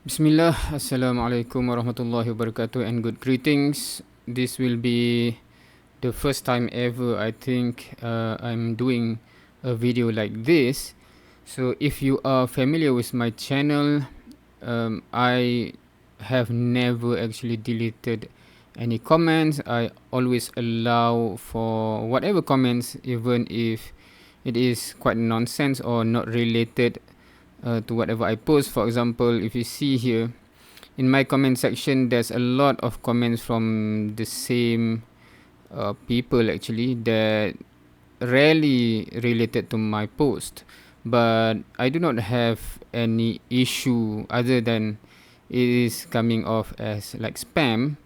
Bismillah, Assalamualaikum warahmatullahi wabarakatuh, and good greetings. This will be the first time ever I think I'm doing a video like this. So if you are familiar with my channel, I have never actually deleted any comments. I always allow for whatever comments, even if it is quite nonsense or not related to whatever I post. For example, if you see here in my comment section, there's a lot of comments from the same people actually that rarely related to my post, but I do not have any issue other than it is coming off as like spam.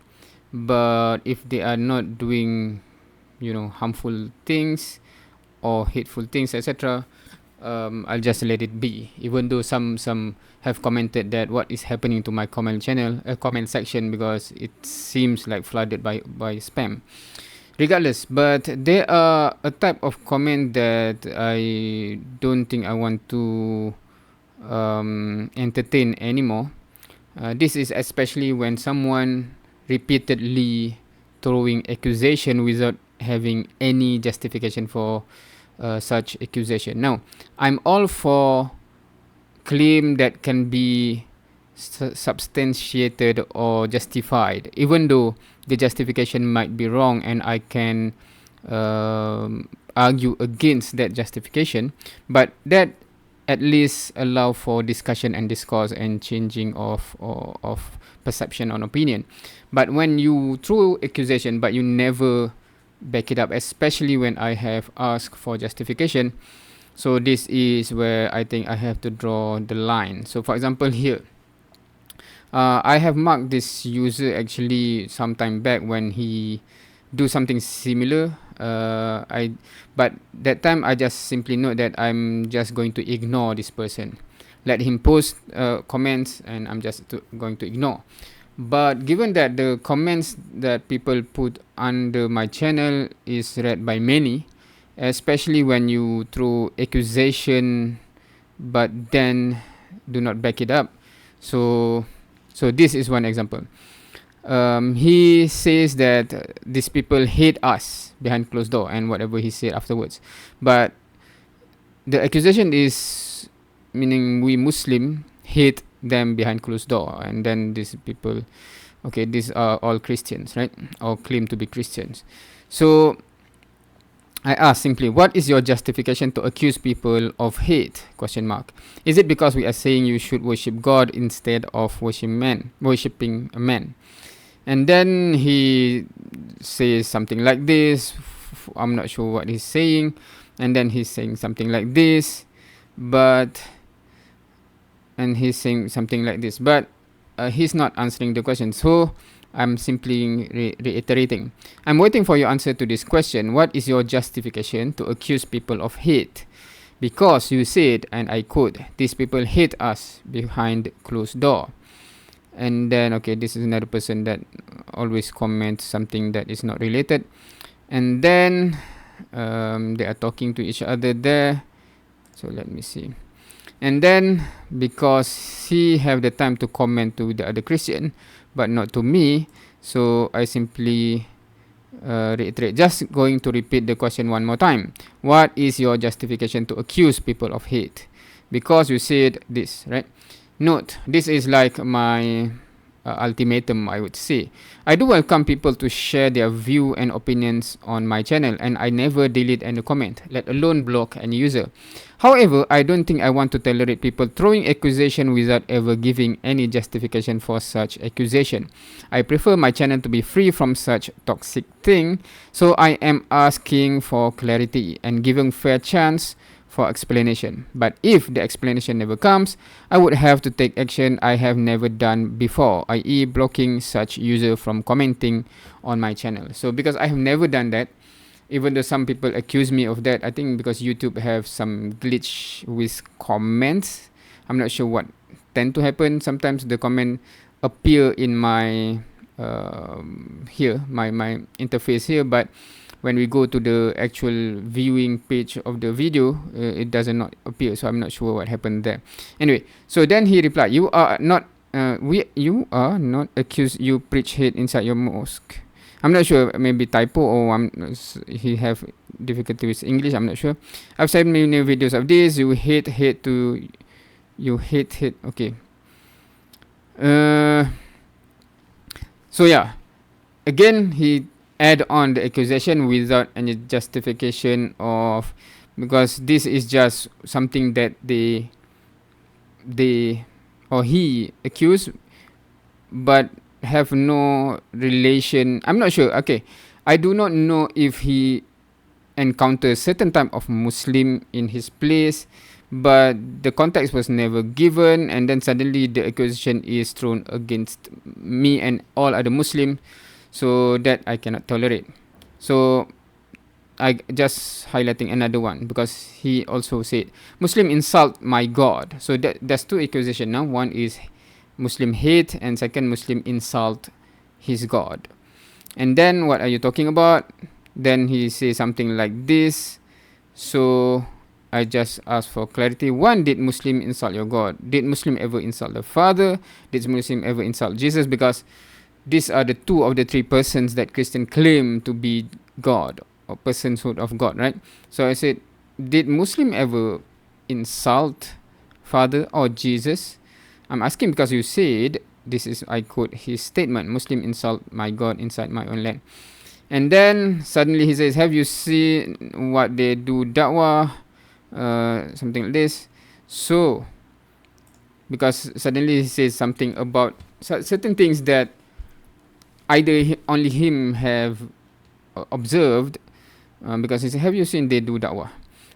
But if they are not doing, harmful things or hateful things, etc., I'll just let it be. Even though some have commented that what is happening to my comment section, because it seems like flooded by spam. Regardless, but there are a type of comment that I don't think I want to entertain anymore. This is especially when someone repeatedly throwing accusation without having any justification for such accusation. Now, I'm all for claim that can be substantiated or justified, even though the justification might be wrong, and I can argue against that justification. But that at least allow for discussion and discourse and changing of perception on opinion. But when you throw accusation but you never back it up, especially when I have asked for justification, so this is where I think I have to draw the line. So for example here, I have marked this user actually some time back when he do something similar. But that time I just simply note that I'm just going to ignore this person, let him post comments, and I'm just going to ignore. But given that the comments that people put under my channel is read by many, especially when you throw accusation but then do not back it up. So this is one example. He says that these people hate us behind closed door and whatever he said afterwards. But the accusation is meaning we Muslim hate them behind closed door, and then these people, okay, these are all Christians, right? Or claim to be Christians. So I ask simply, what is your justification to accuse people of hate? Question mark. Is it because we are saying you should worship God instead of worshipping a man? And then he says something like this. I'm not sure what he's saying. And then he's saying something like this. But he's not answering the question. So I'm simply reiterating. I'm waiting for your answer to this question. What is your justification to accuse people of hate? Because you said, and I quote, these people hate us behind closed door. And then, okay, this is another person that always comments something that is not related. And then they are talking to each other there. So let me see. And then, because he have the time to comment to the other Christian, but not to me, so I simply reiterate. Just going to repeat the question one more time. What is your justification to accuse people of hate? Because you said this, right? Note, this is like my ultimatum, I would say. I do welcome people to share their view and opinions on my channel, and I never delete any comment, let alone block any user. However, I don't think I want to tolerate people throwing accusation without ever giving any justification for such accusation. I prefer my channel to be free from such toxic thing, so I am asking for clarity and giving fair chance for explanation. But if the explanation never comes, I would have to take action I have never done before, i.e. blocking such user from commenting on my channel. So because I have never done that, even though some people accuse me of that, I think because YouTube have some glitch with comments. I'm not sure what tend to happen. Sometimes the comment appear in my here, my interface here, but when we go to the actual viewing page of the video, it does not appear. So I'm not sure what happened there. Anyway, so then he replied, you are not you are not accused you preach hate inside your mosque. I'm not sure, maybe typo, or he have difficulty with English, I'm not sure. I've seen many videos of this. You hate to you hate. Okay. So yeah, again he add on the accusation without any justification of, because this is just something that they or he accused, but have no relation. I'm not sure. Okay, I do not know if he encounters certain type of Muslim in his place, but the context was never given, and then suddenly the accusation is thrown against me and all other Muslim, so that I cannot tolerate. So I just highlighting another one, because he also said Muslim insult my God. So that's two accusation now. One is Muslim hate, and second, Muslim insult his God. And then what are you talking about? Then he says something like this. So I just ask for clarity. One, did Muslim insult your God? Did Muslim ever insult the Father? Did Muslim ever insult Jesus? Because these are the two of the three persons that Christian claim to be God, or personhood of God, right? So I said, did Muslim ever insult Father or Jesus? I'm asking because you said, this is, I quote his statement, Muslim insult my God inside my own land. And then suddenly he says, have you seen what they do da'wah? Something like this. So, because suddenly he says something about certain things that either only him have observed, because he said, have you seen they do da'wah?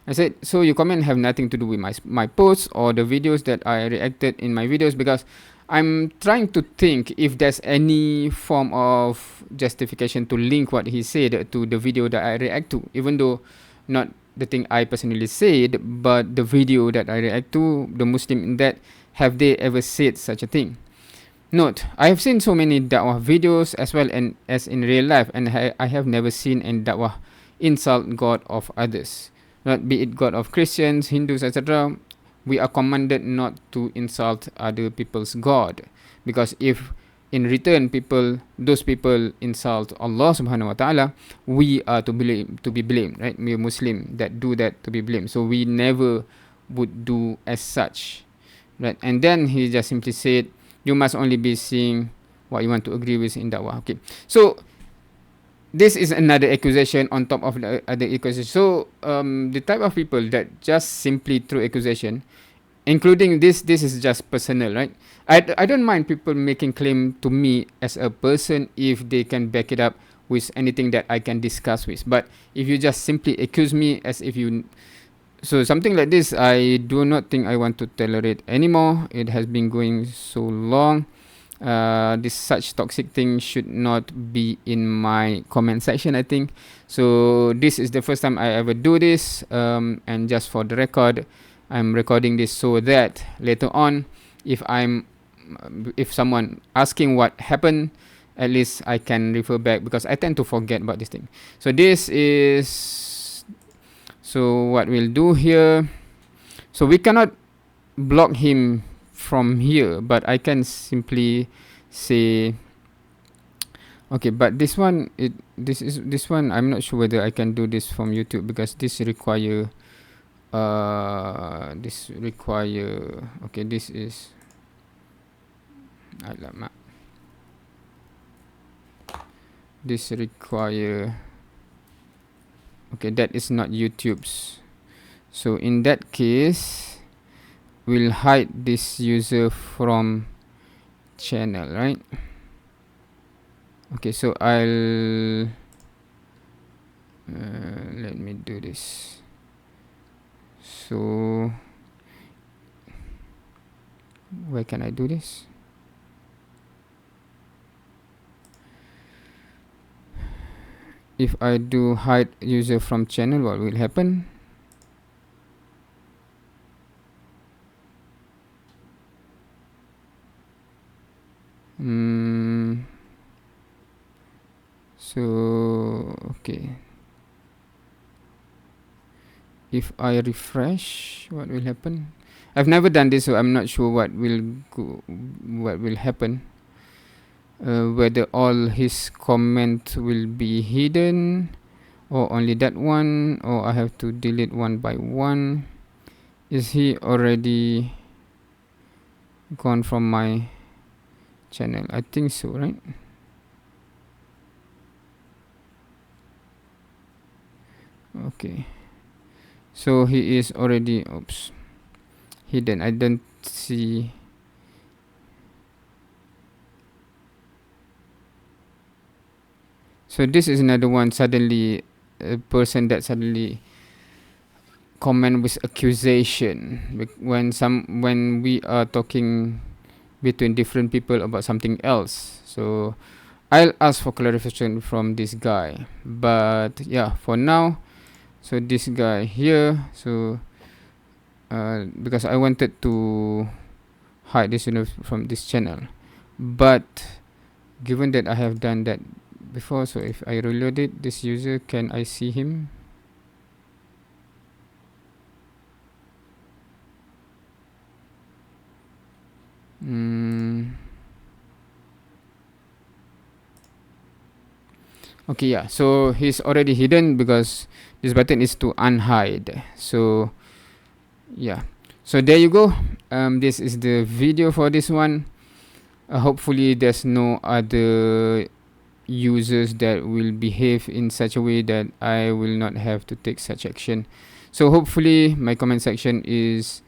I said, so your comment have nothing to do with my posts or the videos that I reacted in my videos, because I'm trying to think if there's any form of justification to link what he said to the video that I react to, even though not the thing I personally said, but the video that I react to, the Muslim in that, have they ever said such a thing? Note, I have seen so many da'wah videos as well and as in real life, and I have never seen any da'wah insult God of others, not be it God of Christians, Hindus, etc. We are commanded not to insult other people's God, because if in return those people insult Allah subhanahu wa ta'ala, we are to be blamed, right? We are Muslim that do that to be blamed, so we never would do as such, right? And then he just simply said, you must only be seeing what you want to agree with in da'wah. Okay, so this is another accusation on top of the other accusation. So the type of people that just simply through accusation, including this is just personal, right? I don't mind people making claim to me as a person if they can back it up with anything that I can discuss with. But if you just simply accuse me as if you, so something like this, I do not think I want to tolerate anymore. It has been going so long. This such toxic thing should not be in my comment section, I think. So this is the first time I ever do this, and just for the record, I'm recording this so that later on, if someone asking what happened, at least I can refer back, because I tend to forget about this thing. So this is, so what we'll do here, so we cannot block him from here, but I can simply say, okay, but this one, this one I'm not sure whether I can do this from YouTube, because this require okay, this is alamak, this require, okay, that is not YouTube's. So in that case, we'll hide this user from channel, right? Okay, so I'll let me do this. So where can I do this? If I do hide user from channel, what will happen? So okay, if I refresh, what will happen? I've never done this, so I'm not sure what will happen. Whether all his comment will be hidden, or only that one, or I have to delete one by one. Is he already gone from my channel? I think so, right? Okay, so he is already hidden. I don't see. So this is another one. Suddenly a person that suddenly comment with accusation when we are talking between different people about something else. So I'll ask for clarification from this guy. But yeah, for now, so this guy here, so because I wanted to hide this from this channel, but given that I have done that before, so if I reload it, this user, can I see him? Okay, yeah, so he's already hidden because this button is to unhide. So yeah, so there you go. This is the video for this one. Hopefully there's no other users that will behave in such a way that I will not have to take such action. So hopefully my comment section is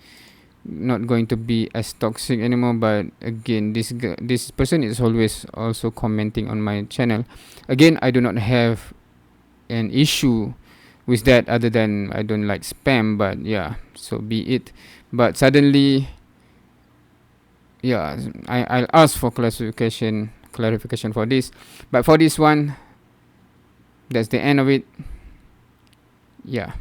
not going to be as toxic anymore. But again, this person is always also commenting on my channel. Again, I do not have an issue with that, other than I don't like spam. But yeah, so be it. But suddenly, yeah, I'll ask for clarification for this. But for this one, that's the end of it. Yeah.